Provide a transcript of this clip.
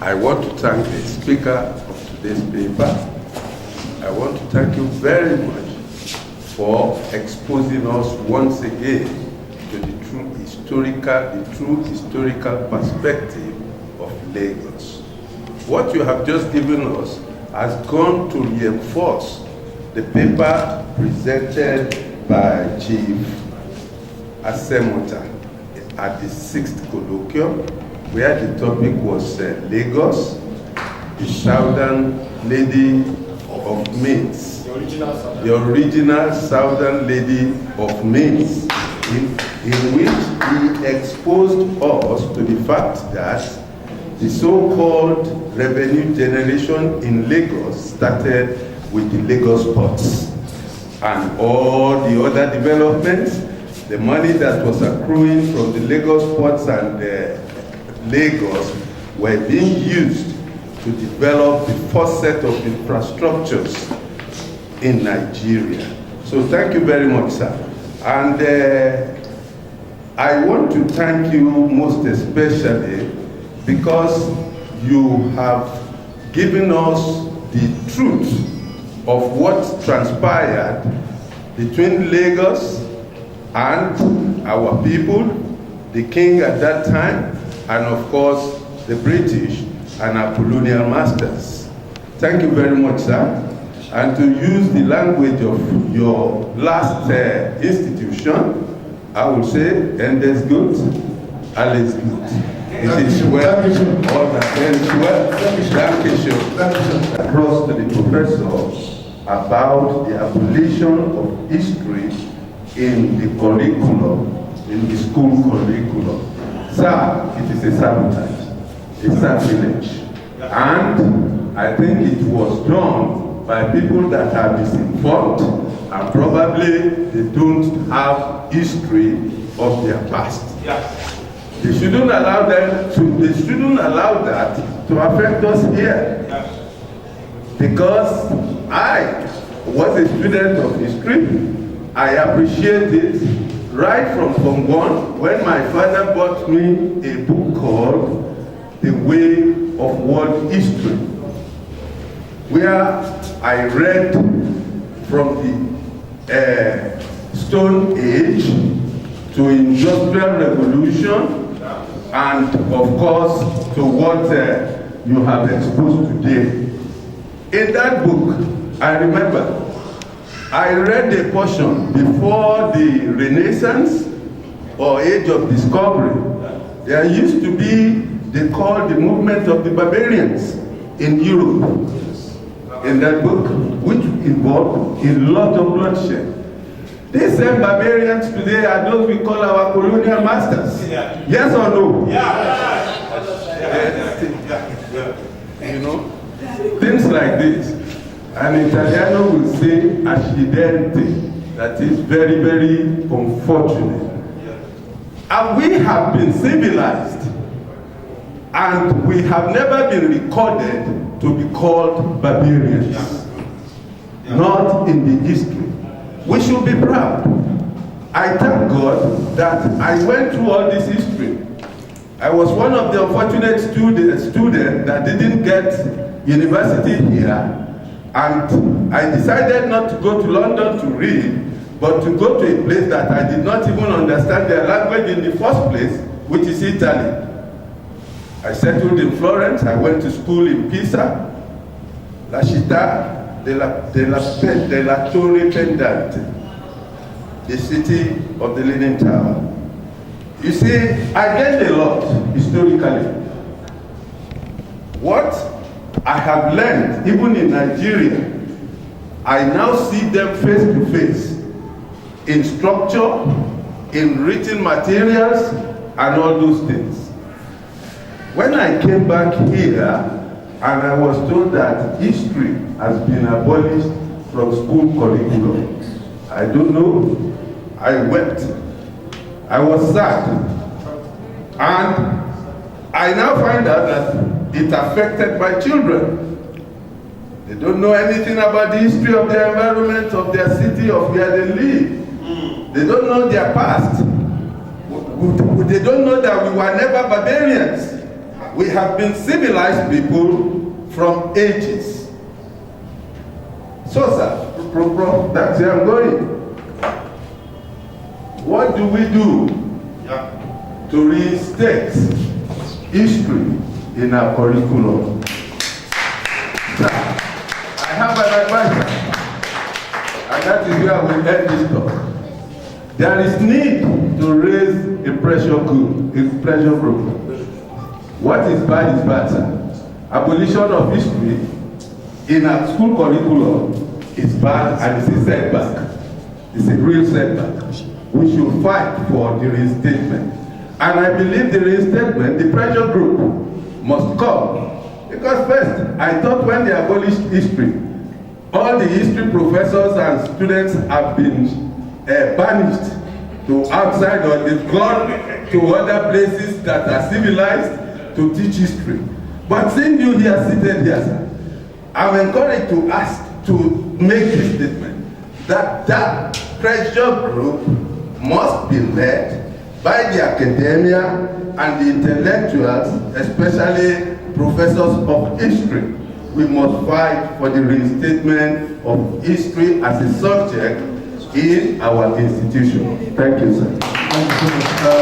I want to thank the speaker of today's paper. I want to thank you very much for exposing us once again to the true historical perspective of Lagos. What you have just given us has gone to reinforce the paper presented by Chief Asemota at the 6th colloquium, where the topic was Lagos, the Southern Lady of Maids, the original Southern Lady of Maids, in which he exposed us to the fact that the so-called revenue generation in Lagos started with the Lagos ports, and all the other developments, the money that was accruing from the Lagos ports and Lagos were being used to develop the first set of infrastructures in Nigeria. So thank you very much, sir. And I want to thank you most especially because you have given us the truth of what transpired between Lagos and our people, the king at that time, and of course the British and our colonial masters. Thank you very much, sir. And to use the language of your last institution, I will say, Endes gut, alles gut. It is well, all that ends well. Thank you. Across to the professor about the abolition of history in the curriculum, in the school curriculum. Sir, it is a sabotage, a sacrilege. And I think it was done by people that are misinformed and probably they don't have history of their past. They shouldn't allow that to affect us here. Because I was a student of history. I appreciate it right from Form 1 when my father bought me a book called The Way of World History, where I read from the Stone Age to Industrial Revolution, and of course to what you have exposed today. In that book, I remember I read a portion before the Renaissance or Age of Discovery. There used to be, they called the movement of the barbarians in Europe. In that book, which involved a lot of bloodshed. These same barbarians today are those we call our colonial masters. Yes or no? You know, things like this. An Italiano will say accidente, that is very, very unfortunate. And we have been civilized, and we have never been recorded to be called barbarians, not in the history. We should be proud. I thank God that I went through all this history. I was one of the unfortunate students that didn't get university here, and I decided not to go to London to read, but to go to a place that I did not even understand their language in the first place, which is Italy. I settled in Florence. I went to school in Pisa, La Città della Torre Pendente, the city of the Leaning Tower. You see, I gained a lot historically. What I have learned, even in Nigeria, I now see them face to face in structure, in written materials, and all those things. When I came back here, and I was told that history has been abolished from school curriculum, I don't know, I wept. I was sad. And I now find out that it affected my children. They don't know anything about the history of their environment, of their city, of where they live. They don't know their past. They don't know that we were never barbarians. We have been civilized people from ages. So, sir, that's where I'm going. What do we do to reinstate history in our curriculum? Sir, I have an advisor, and that is where we end this talk. There is need to raise a pressure group. What is bad, sir. Abolition of history in our school curriculum is bad and it's a setback. It's a real setback. We should fight for the reinstatement. And I believe the reinstatement, the pressure group must come. Because first, I thought when they abolished history, all the history professors and students have been banished to outside, or they've gone to other places that are civilized to teach history. But seeing you here, seated here, sir, I'm encouraged to ask to make this statement that that pressure group must be led by the academia and the intellectuals, especially professors of history. We must fight for the reinstatement of history as a subject in our institution. Thank you, sir. Thank you so much.